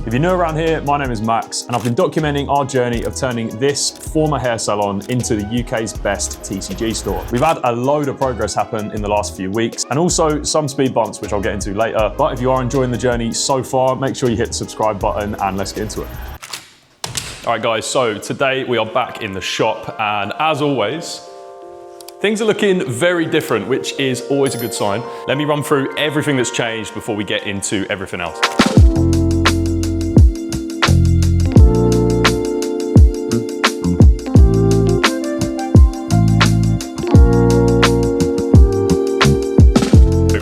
If you're new around here, my name is Max, and I've been documenting our journey of turning this former hair salon into the UK's best TCG store. We've had a load of progress happen in the last few weeks, and also some speed bumps, which I'll get into later. But if you are enjoying the journey so far, make sure you hit the subscribe button and let's get into it. All right, guys, so today we are back in the shop, and as always, things are looking very different, which is always a good sign. Let me run through everything that's changed before we get into everything else.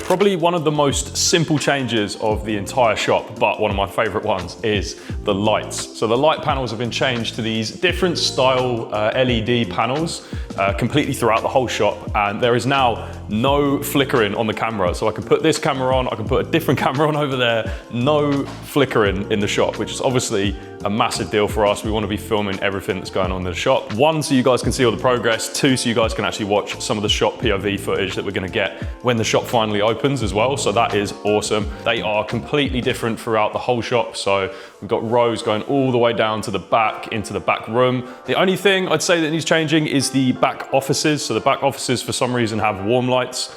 Probably one of the most simple changes of the entire shop, but one of my favorite ones, is the lights. So the light panels have been changed to these different style LED panels completely throughout the whole shop, and there is now no flickering on the camera. So I can put this camera on, I can put a different camera on over there, no flickering in the shop, which is obviously a massive deal for us. We want to be filming everything that's going on in the shop. One, so you guys can see all the progress. Two, so you guys can actually watch some of the shop POV footage that we're going to get when the shop finally opens as well. So that is awesome. They are completely different throughout the whole shop. So we've got rows going all the way down to the back, into the back room. The only thing I'd say that needs changing is the back offices. So the back offices for some reason have warm lights.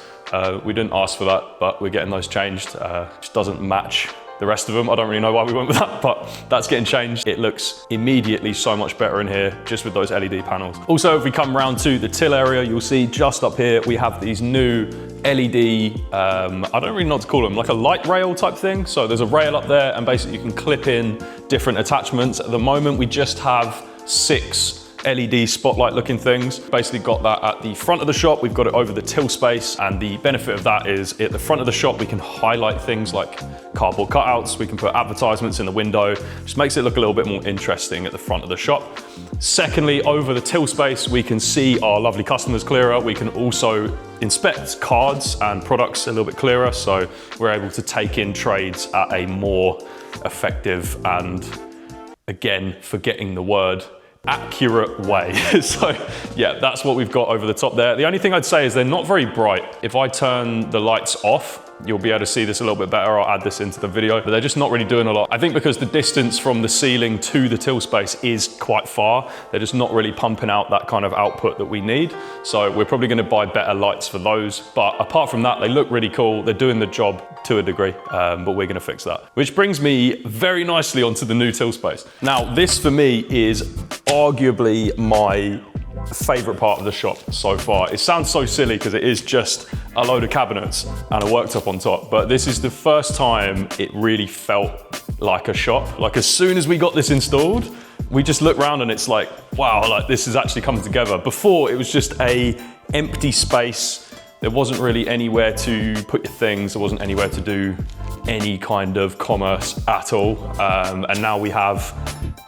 We didn't ask for that, but we're getting those changed. Just doesn't match the rest of them. I don't really know why we went with that, but that's getting changed. It looks immediately so much better in here just with those LED panels. Also, if we come around to the till area, you'll see just up here, we have these new LED, I don't really know what to call them, like a light rail type thing. So there's a rail up there and basically you can clip in different attachments. At the moment, we just have 6 LED spotlight looking things. Basically got that at the front of the shop. We've got it over the till space, and the benefit of that is at the front of the shop we can highlight things like cardboard cutouts, we can put advertisements in the window, just makes it look a little bit more interesting at the front of the shop. Secondly, over the till space we can see our lovely customers clearer. We can also inspect cards and products a little bit clearer, so we're able to take in trades at a more effective and, again, forgetting the word, accurate way. So yeah, that's what we've got over the top there. The only thing I'd say is they're not very bright. If I turn the lights off, you'll be able to see this a little bit better. I'll add this into the video, but they're just not really doing a lot. I think because the distance from the ceiling to the till space is quite far, they're just not really pumping out that kind of output that we need. So we're probably gonna buy better lights for those. But apart from that, they look really cool. They're doing the job to a degree, but we're gonna fix that. Which brings me very nicely onto the new till space. Now, this for me is arguably my favorite part of the shop so far. It sounds so silly because it is just a load of cabinets and a worktop on top, but this is the first time it really felt like a shop. Like as soon as we got this installed, we just look around and it's like, wow, like this is actually coming together. Before it was just a empty space. There wasn't really anywhere to put your things. There wasn't anywhere to do any kind of commerce at all. And now we have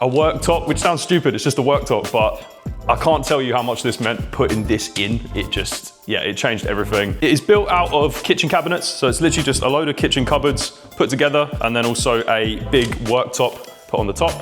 a worktop, which sounds stupid. It's just a worktop, but I can't tell you how much this meant putting this in. It just, yeah, it changed everything. It is built out of kitchen cabinets. So it's literally just a load of kitchen cupboards put together and then also a big worktop put on the top.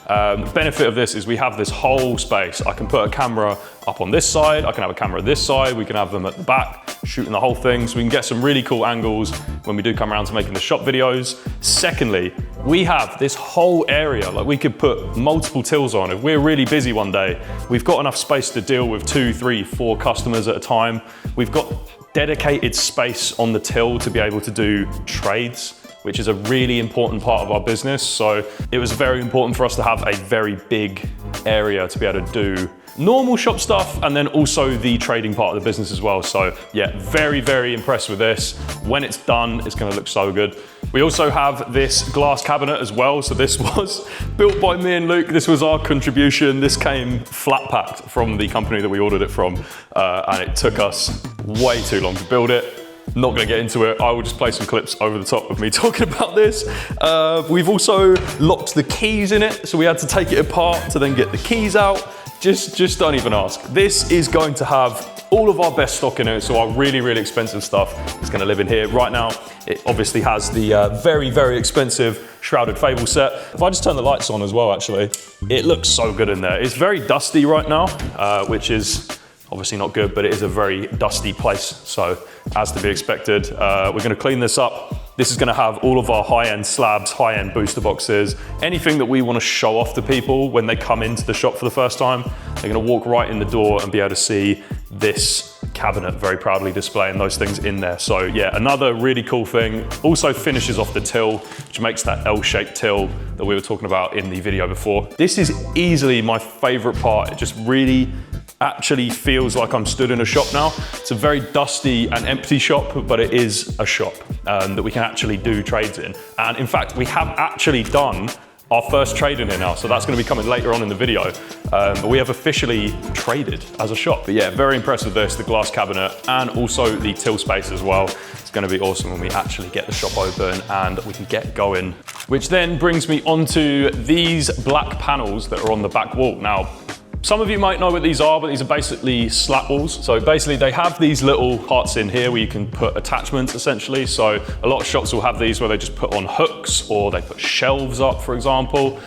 The benefit of this is we have this whole space. I can put a camera up on this side, I can have a camera this side, we can have them at the back, shooting the whole thing, so we can get some really cool angles when we do come around to making the shop videos. Secondly, we have this whole area, like we could put multiple tills on. If we're really busy one day, we've got enough space to deal with 2, 3, 4 customers at a time. We've got dedicated space on the till to be able to do trades, which is a really important part of our business. So it was very important for us to have a very big area to be able to do normal shop stuff and then also the trading part of the business as well. So yeah, very, very impressed with this. When it's done, it's gonna look so good. We also have this glass cabinet as well. So this was built by me and Luke. This was our contribution. This came flat packed from the company that we ordered it from. And it took us way too long to build it. Not gonna get into it. I will just play some clips over the top of me talking about this. We've also locked the keys in it. So we had to take it apart to then get the keys out. Just don't even ask. This is going to have all of our best stock in it. So our really, really expensive stuff is gonna live in here. Right now, it obviously has the very, very expensive Shrouded Fable set. If I just turn the lights on as well, actually, it looks so good in there. It's very dusty right now, which is obviously not good, but it is a very dusty place. So as to be expected, we're gonna clean this up. this is gonna have all of our high-end slabs, high-end booster boxes, anything that we wanna show off to people when they come into the shop for the first time. They're gonna walk right in the door and be able to see this cabinet very proudly displaying those things in there. So yeah, another really cool thing. Also finishes off the till, which makes that L-shaped till that we were talking about in the video before. This is easily my favorite part. It just really actually feels like I'm stood in a shop now. It's a very dusty and empty shop, but it is a shop that we can actually do trades in. And in fact, we have actually done our first trade in here now, so that's gonna be coming later on in the video. But we have officially traded as a shop. But yeah, very impressed with this, the glass cabinet, and also the till space as well. It's gonna be awesome when we actually get the shop open and we can get going. Which then brings me onto these black panels that are on the back wall. Now, some of you might know what these are, but these are basically slat walls. So basically they have these little parts in here where you can put attachments essentially. So a lot of shops will have these where they just put on hooks or they put shelves up, for example.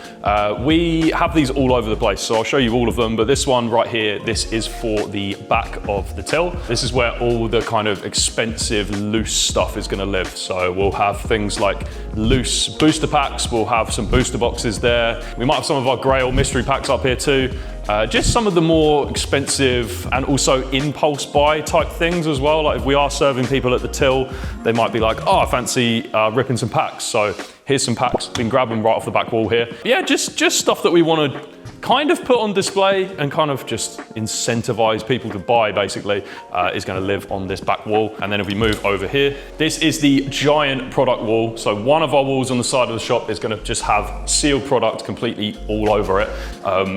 We have these all over the place. So I'll show you all of them, but this one right here, this is for the back of the till. This is where all the kind of expensive loose stuff is gonna live. So we'll have things like loose booster packs. We'll have some booster boxes there. We might have some of our Grail mystery packs up here too. Just some of the more expensive and also impulse buy type things as well. Like if we are serving people at the till, they might be like, oh, I fancy ripping some packs. So here's some packs, we can grab them right off the back wall here. Yeah, just stuff that we want to kind of put on display and kind of just incentivize people to buy basically is going to live on this back wall. And then if we move over here, this is the giant product wall. So one of our walls on the side of the shop is going to just have sealed product completely all over it,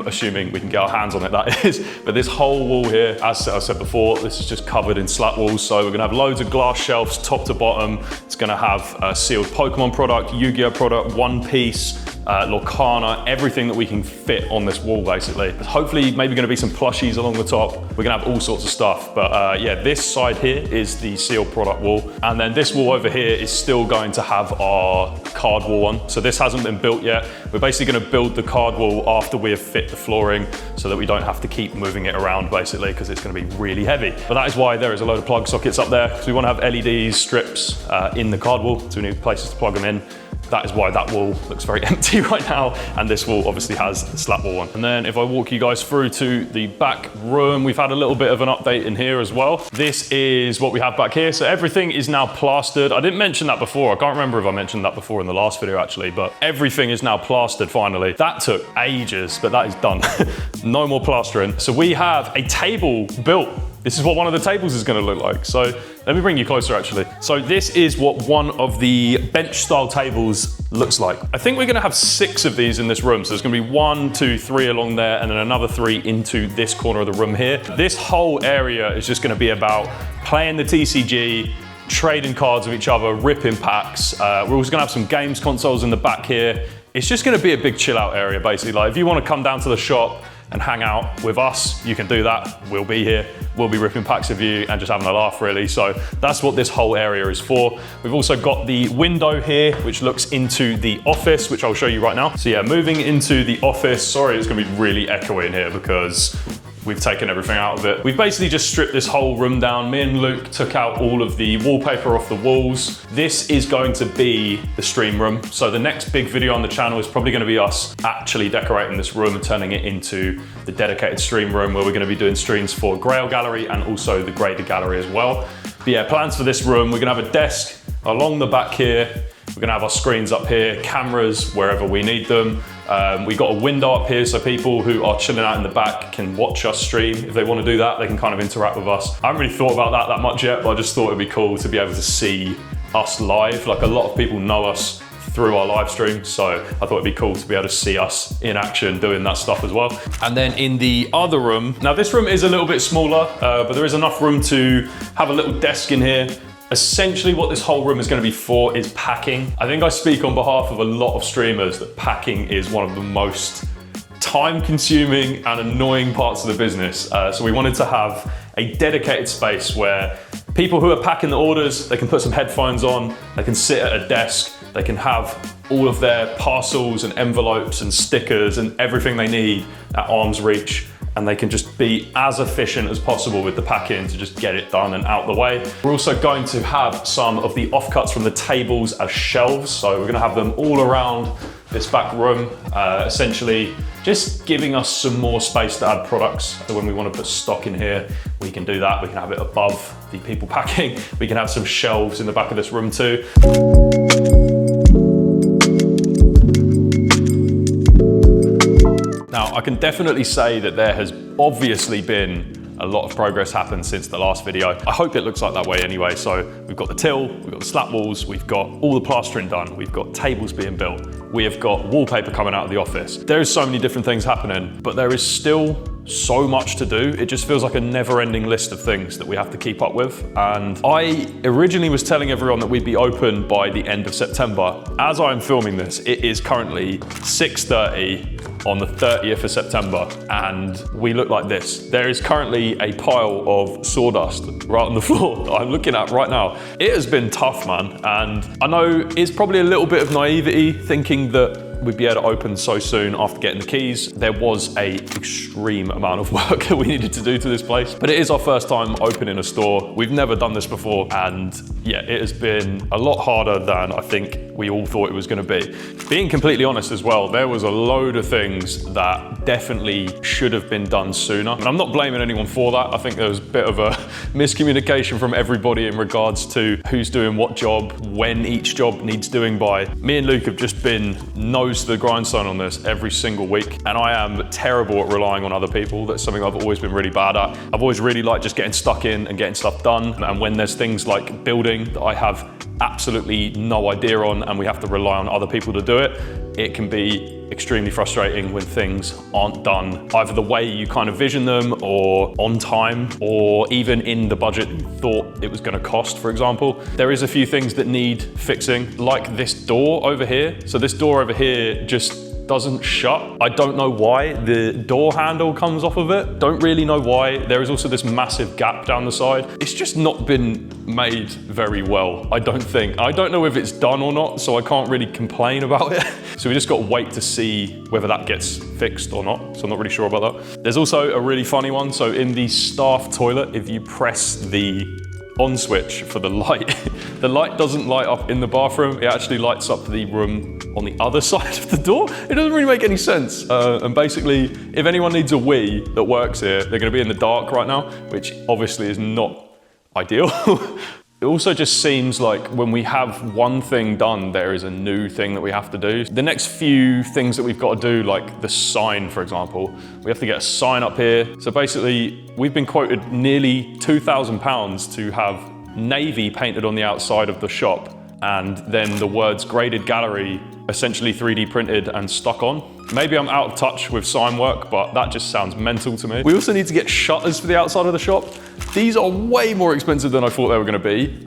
assuming we can get our hands on it, that is. But this whole wall here, as I said before, this is just covered in slat walls. So we're going to have loads of glass shelves top to bottom. It's going to have sealed Pokemon product, Yu-Gi-Oh product, One Piece, Lorcana, everything that we can fit on this wall basically. Hopefully maybe going to be some plushies along the top. We're going to have all sorts of stuff, but yeah, this side here is the sealed product wall, and then this wall over here is still going to have our card wall on. So this hasn't been built yet. We're basically going to build the card wall after we have fit the flooring so that we don't have to keep moving it around basically, because it's going to be really heavy. But that is why there is a load of plug sockets up there, because we want to have LEDs, strips in the card wall, so we need places to plug them in. That is why that wall looks very empty right now, and this wall obviously has the slat wall on. And then if I walk you guys through to the back room, we've had a little bit of an update in here as well. This is what we have back here. So everything is now plastered. I didn't mention that before. I can't remember if I mentioned that before in the last video actually, but everything is now plastered finally. That took ages, but that is done. No more plastering. So we have a table built. This is what one of the tables is going to look like. So let me bring you closer actually. So this is what one of the bench style tables looks like. I think we're going to have 6 of these in this room. So there's going to be 1, 2, 3 along there, and then another 3 into this corner of the room here. This whole area is just going to be about playing the TCG, trading cards with each other, ripping packs. We're also going to have some games consoles in the back here. It's just going to be a big chill out area basically. Like if you want to come down to the shop and hang out with us, you can do that. We'll be here. We'll be ripping packs of you and just having a laugh really. So that's what this whole area is for. We've also got the window here, which looks into the office, which I'll show you right now. So yeah, moving into the office. Sorry, it's gonna be really echoey in here because we've taken everything out of it. We've basically just stripped this whole room down. Me and Luke took out all of the wallpaper off the walls. This is going to be the stream room. So the next big video on the channel is probably gonna be us actually decorating this room and turning it into the dedicated stream room where we're gonna be doing streams for Grail Gallery and also the Graded Gallery as well. But yeah, plans for this room, we're gonna have a desk along the back here. We're gonna have our screens up here, cameras wherever we need them. We've got a window up here so people who are chilling out in the back can watch us stream. If they want to do that, they can kind of interact with us. I haven't really thought about that much yet, but I just thought it'd be cool to be able to see us live. Like a lot of people know us through our live stream, so I thought it'd be cool to be able to see us in action doing that stuff as well. And then in the other room, now this room is a little bit smaller, but there is enough room to have a little desk in here. Essentially what this whole room is going to be for is packing. I think I speak on behalf of a lot of streamers that packing is one of the most time-consuming and annoying parts of the business. So we wanted to have a dedicated space where people who are packing the orders, they can put some headphones on, they can sit at a desk, they can have all of their parcels and envelopes and stickers and everything they need at arm's reach. and they can just be as efficient as possible with the packing to just get it done and out the way. We're also going to have some of the offcuts from the tables as shelves. So we're gonna have them all around this back room, essentially just giving us some more space to add products. So when we want to put stock in here, we can do that. We can have it above the people packing. We can have some shelves in the back of this room too. Now, I can definitely say that there has obviously been a lot of progress happened since the last video. I hope it looks like that way anyway. So we've got the till, we've got the slat walls, we've got all the plastering done, we've got tables being built, we have got wallpaper coming out of the office. There is so many different things happening, but there is still so much to do. It just feels like a never-ending list of things that we have to keep up with. And I originally was telling everyone that we'd be open by the end of September. As I'm filming this, it is currently 6:30 on the 30th of September, and we look like this. There is currently a pile of sawdust right on the floor that I'm looking at right now. It has been tough, man. And I know it's probably a little bit of naivety thinking that we'd be able to open so soon after getting the keys. There was a extreme amount of work that we needed to do to this place, but it is our first time opening a store. We've never done this before, and yeah, it has been a lot harder than I think we all thought it was gonna be. Being completely honest as well, there was a load of things that definitely should have been done sooner. And I'm not blaming anyone for that. I think there was a bit of a miscommunication from everybody in regards to who's doing what job, when each job needs doing by. Me and Luke have just been nose to the grindstone on this every single week, and I am terrible at relying on other people. That's something I've always been really bad at. I've always really liked just getting stuck in and getting stuff done, and when there's things like building that I have absolutely no idea on and we have to rely on other people to do it, it can be extremely frustrating when things aren't done either the way you kind of vision them, or on time, or even in the budget you thought it was going to cost. For example, there is a few things that need fixing, like this door over here. So this door over here just doesn't shut. I don't know why. The door handle comes off of it. Don't really know why. There is also this massive gap down the side. It's just not been made very well, I don't think. I don't know if it's done or not, so I can't really complain about it. So we just got to wait to see whether that gets fixed or not. So I'm not really sure about that. There's also a really funny one. So in the staff toilet, if you press the on switch for the light doesn't light up in the bathroom. It actually lights up the room on the other side of the door. It doesn't really make any sense. And basically, if anyone needs a wee that works here, they're gonna be in the dark right now, which obviously is not ideal. It also just seems like when we have one thing done, there is a new thing that we have to do. The next few things that we've got to do, like the sign, for example, we have to get a sign up here. So basically, we've been quoted nearly £2,000 to have navy painted on the outside of the shop, and then the words Graded Gallery essentially 3D printed and stuck on. Maybe I'm out of touch with sign work, but that just sounds mental to me. We also need to get shutters for the outside of the shop. These are way more expensive than I thought they were gonna be,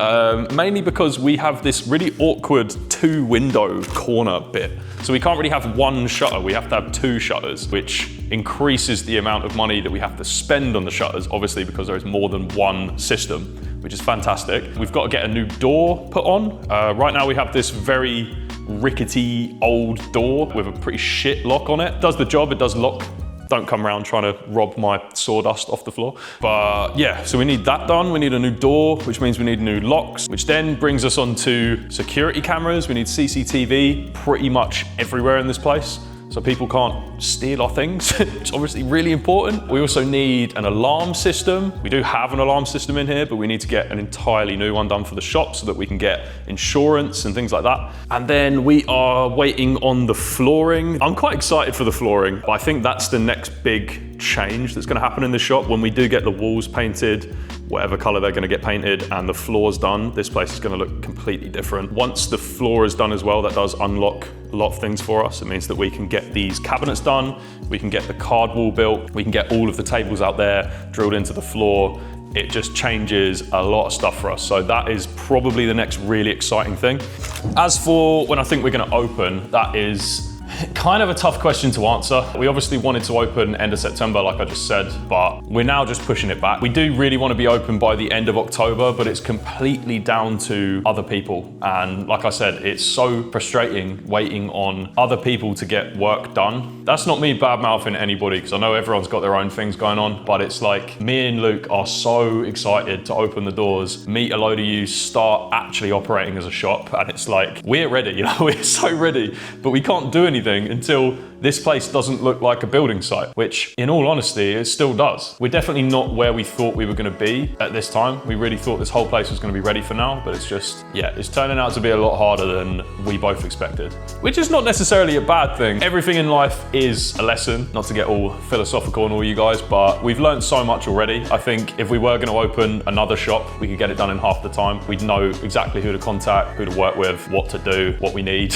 mainly because we have this really awkward 2-window corner bit. So we can't really have one shutter, we have to have 2 shutters, which increases the amount of money that we have to spend on the shutters, obviously because there is more than one system, which is fantastic. We've got to get a new door put on. Right now we have this very rickety old door with a pretty shit lock on it. Does the job, it does lock. Don't come around trying to rob my sawdust off the floor. But yeah, so we need that done. We need a new door, which means we need new locks, which then brings us on to security cameras. We need CCTV pretty much everywhere in this place, so people can't steal our things, which is obviously really important. We also need an alarm system. We do have an alarm system in here, but we need to get an entirely new one done for the shop so that we can get insurance and things like that. And then we are waiting on the flooring. I'm quite excited for the flooring, but I think that's the next big change that's gonna happen in the shop. When we do get the walls painted, whatever color they're gonna get painted, and the floors done, this place is gonna look completely different. Once the floor is done as well, that does unlock a lot of things for us. It means that we can get these cabinets done, we can get the card wall built, we can get all of the tables out there drilled into the floor. It just changes a lot of stuff for us. So that is probably the next really exciting thing. As for when I think we're gonna open, that is Kind of a tough question to answer. We obviously wanted to open end of September, like I just said, but we're now just pushing it back. We do really want to be open by the end of October, but it's completely down to other people. And like I said, it's so frustrating waiting on other people to get work done. That's not me bad-mouthing anybody, because I know everyone's got their own things going on, but it's like me and Luke are so excited to open the doors, meet a load of you, start actually operating as a shop, and it's like, we're ready, you know, we're so ready, but we can't do anything until this place doesn't look like a building site, which in all honesty, it still does. We're definitely not where we thought we were gonna be at this time. We really thought this whole place was gonna be ready for now, but it's just, yeah, it's turning out to be a lot harder than we both expected, which is not necessarily a bad thing. Everything in life is a lesson, not to get all philosophical on all you guys, but we've learned so much already. I think if we were gonna open another shop, we could get it done in half the time. We'd know exactly who to contact, who to work with, what to do, what we need.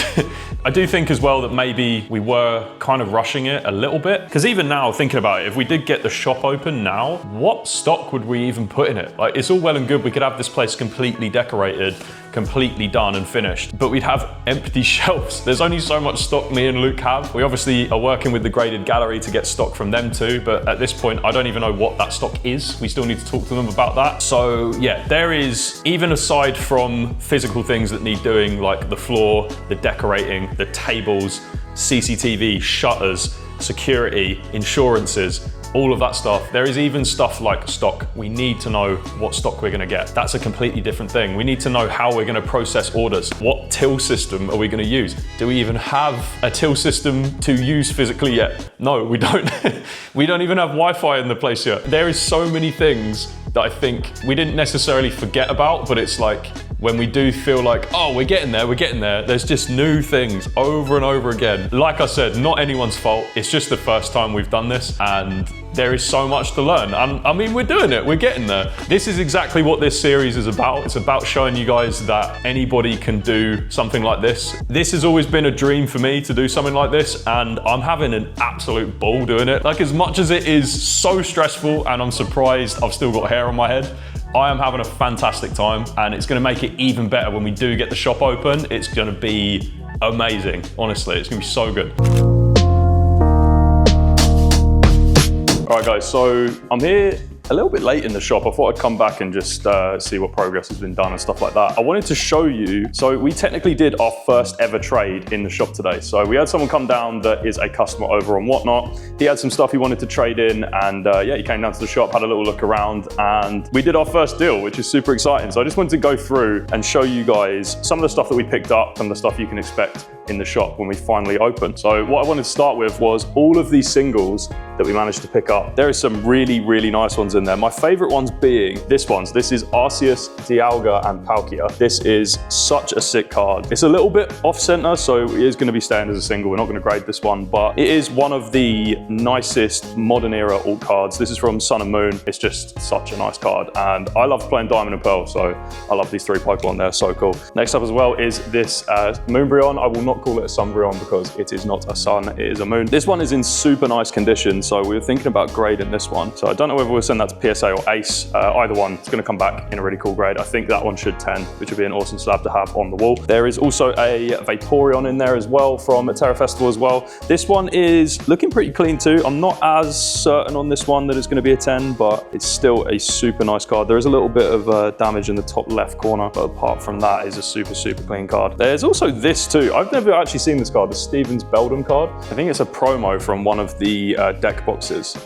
I do think as well that maybe we were kind of rushing it a little bit, because even now, thinking about it, if we did get the shop open now, what stock would we even put in it? Like, it's all well and good, we could have this place completely decorated, completely done and finished, but we'd have empty shelves. There's only so much stock me and Luke have. We obviously are working with the graded gallery to get stock from them too, but at this point, I don't even know what that stock is. We still need to talk to them about that. So yeah, there is, even aside from physical things that need doing, like the floor, the decorating, the tables, CCTV, shutters, security, insurances, all of that stuff. There is even stuff like stock. We need to know what stock we're gonna get. That's a completely different thing. We need to know how we're gonna process orders. What till system are we gonna use? Do we even have a till system to use physically yet? No, we don't. We don't even have Wi-Fi in the place yet. There is so many things that I think we didn't necessarily forget about, but it's like, when we do feel like, oh, we're getting there, there's just new things over and over again. Like I said, not anyone's fault. It's just the first time we've done this, and there is so much to learn. And I mean, we're doing it, we're getting there. This is exactly what this series is about. It's about showing you guys that anybody can do something like this. This has always been a dream for me to do something like this, and I'm having an absolute ball doing it. Like, as much as it is so stressful, and I'm surprised I've still got hair on my head, I am having a fantastic time, and it's gonna make it even better when we do get the shop open. It's gonna be amazing, honestly. It's gonna be so good. All right, guys, so I'm here a little bit late in the shop. I thought I'd come back and just see what progress has been done and stuff like that. I wanted to show you, so we technically did our first ever trade in the shop today. So we had someone come down that is a customer over on Whatnot. He had some stuff he wanted to trade in, and yeah, he came down to the shop, had a little look around, and we did our first deal, which is super exciting. So I just wanted to go through and show you guys some of the stuff that we picked up, some of the stuff you can expect in the shop when we finally open. So what I wanted to start with was all of these singles that we managed to pick up. There is some really, really nice ones in there. My favorite ones being this ones. This is Arceus, Dialga, and Palkia. This is such a sick card. It's a little bit off center, so it is gonna be staying as a single. We're not gonna grade this one, but it is one of the nicest modern era alt cards. This is from Sun and Moon. It's just such a nice card, and I love playing Diamond and Pearl, so I love these three Pokemon. They're so cool. Next up as well is this Moonbryon. I will not call it a Sunbryon because it is not a sun, it is a moon. This one is in super nice condition, so we were thinking about grading this one. So I don't know whether we'll send that to PSA or Ace. Either one, it's gonna come back in a really cool grade. I think that one should 10, which would be an awesome slab to have on the wall. There is also a Vaporeon in there as well from Terra Festival as well. This one is looking pretty clean too. I'm not as certain on this one that it's gonna be a 10, but it's still a super nice card. There is a little bit of damage in the top left corner, but apart from that, it's a super, super clean card. There's also this too. I've never actually seen this card, the Stevens Beldum card. I think it's a promo from one of the deck boxes.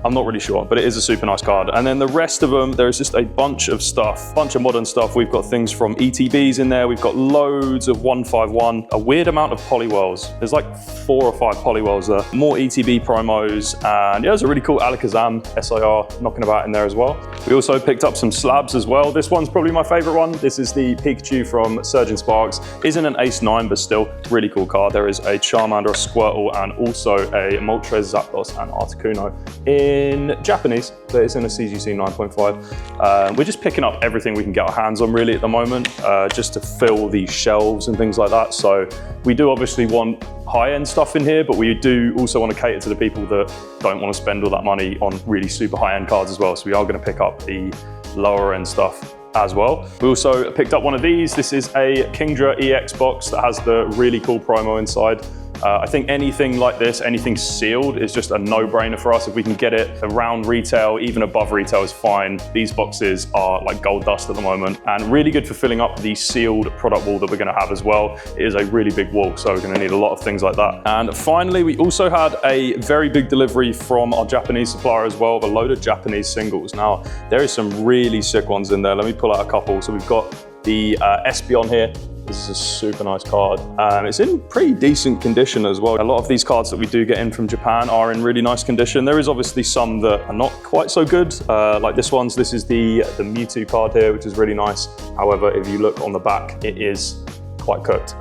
I'm not really sure, but it is a super nice card. And then the rest of them, there's just a bunch of stuff, bunch of modern stuff. We've got things from ETBs in there. We've got loads of 151, a weird amount of Poliwells. There's like 4 or 5 Poliwells there. More ETB promos, and yeah, there's a really cool Alakazam SIR knocking about in there as well. We also picked up some slabs as well. This one's probably my favorite one. This is the Pikachu from Surgeon Sparks. Isn't an Ace 9, but still really cool card. There is a Charmander, a Squirtle, and also a Moltres, Zapdos, and Articuno in Japanese, but it's in a CGC 9.5. We're just picking up everything we can get our hands on really at the moment, just to fill the shelves and things like that. So we do obviously want high-end stuff in here, but we do also want to cater to the people that don't want to spend all that money on really super high-end cards as well. So we are going to pick up the lower end stuff as well. We also picked up one of these. This is a Kingdra EX box that has the really cool promo inside. I think anything like this, anything sealed, is just a no-brainer for us. If we can get it around retail, even above retail is fine. These boxes are like gold dust at the moment, and really good for filling up the sealed product wall that we're gonna have as well. It is a really big wall, so we're gonna need a lot of things like that. And finally, we also had a very big delivery from our Japanese supplier as well, of a load of Japanese singles. Now, there is some really sick ones in there. Let me pull out a couple. So we've got the Espeon here. This is a super nice card. It's in pretty decent condition as well. A lot of these cards that we do get in from Japan are in really nice condition. There is obviously some that are not quite so good, like this one's. This is the Mewtwo card here, which is really nice. However, if you look on the back, it is quite cooked.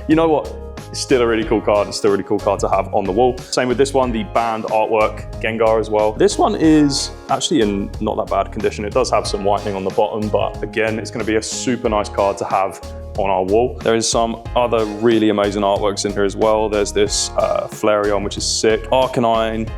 You know what? It's still a really cool card. It's still a really cool card to have on the wall. Same with this one, the band artwork Gengar as well. This one is actually in not that bad condition. It does have some whitening on the bottom, but again, it's going to be a super nice card to have on our wall. There is some other really amazing artworks in here as well. There's this Flareon, which is sick. Arcanine,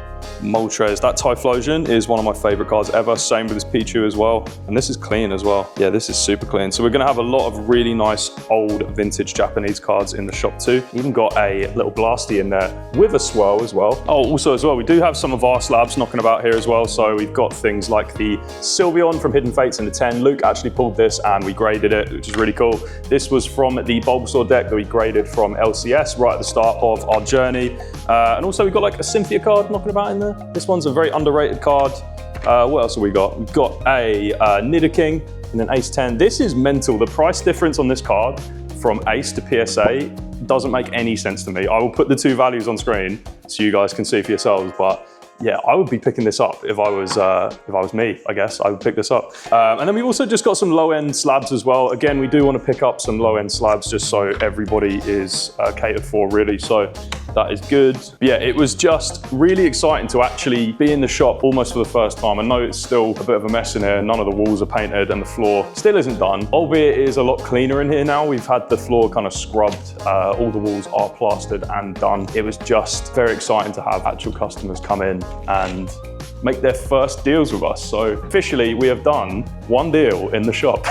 Moltres. That Typhlosion is one of my favorite cards ever. Same with this Pichu as well. And this is clean as well. Yeah, this is super clean. So we're gonna have a lot of really nice old vintage Japanese cards in the shop too. Even got a little Blasty in there with a swirl as well. Oh, also as well, we do have some of our slabs knocking about here as well. So we've got things like the Sylveon from Hidden Fates in the 10. Luke actually pulled this and we graded it, which is really cool. This was from the Bulbasaur deck that we graded from LCS right at the start of our journey. And also we've got like a Cynthia card knocking about in there. This one's a very underrated card. What else have we got? We've got a Nidoking and an Ace 10. This is mental. The price difference on this card from Ace to PSA doesn't make any sense to me. I will put the two values on screen so you guys can see for yourselves, but yeah, I would be picking this up if I was me, I guess. I would pick this up. And then we've also just got some low-end slabs as well. Again, we do want to pick up some low-end slabs just so everybody is catered for, really. So that is good. But yeah, it was just really exciting to actually be in the shop almost for the first time. I know it's still a bit of a mess in here. None of the walls are painted and the floor still isn't done. Albeit it is a lot cleaner in here now. We've had the floor kind of scrubbed. All the walls are plastered and done. It was just very exciting to have actual customers come in and make their first deals with us. So officially we have done one deal in the shop.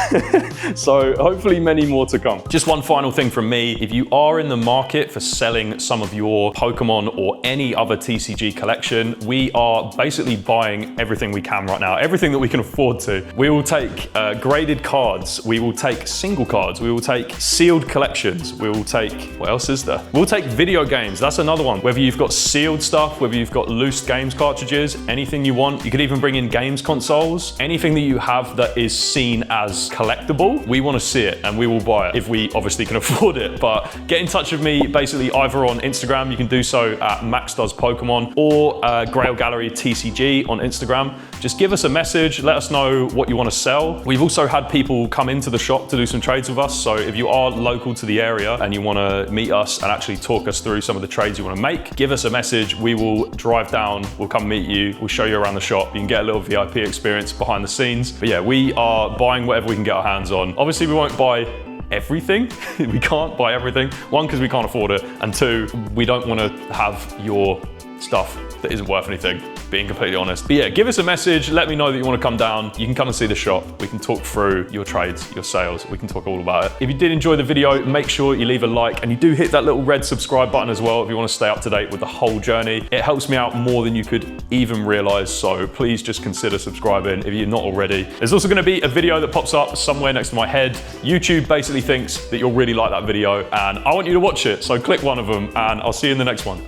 So hopefully many more to come. Just one final thing from me. If you are in the market for selling some of your Pokemon or any other TCG collection, we are basically buying everything we can right now, everything that we can afford to. We will take graded cards, we will take single cards, we will take sealed collections, we will take, what else is there? We'll take video games, that's another one. Whether you've got sealed stuff, whether you've got loose games cartridges, anything you want. You could even bring in games consoles. Anything that you have that is seen as collectible, we want to see it and we will buy it if we obviously can afford it. But get in touch with me basically either on Instagram, you can do so at Max Does Pokemon, or Grail Gallery TCG on Instagram. Just give us a message, let us know what you want to sell. We've also had people come into the shop to do some trades with us. So if you are local to the area and you want to meet us and actually talk us through some of the trades you want to make, give us a message. We will drive down, we'll come meet you, we'll show you around the shop. You can get a little VIP experience behind the scenes. But yeah, we are buying whatever we can get our hands on. Obviously, we won't buy everything. We can't buy everything. One, because we can't afford it. And two, we don't want to have your stuff that isn't worth anything, being completely honest. But yeah, give us a message, let me know that you want to come down. You can come and see the shop. We can talk through your trades, your sales. We can talk all about it. If you did enjoy the video, make sure you leave a like and you do hit that little red subscribe button as well if you want to stay up to date with the whole journey. It helps me out more than you could even realize, so please just consider subscribing if you're not already. There's also going to be a video that pops up somewhere next to my head. YouTube basically thinks that you'll really like that video and I want you to watch it, so click one of them and I'll see you in the next one.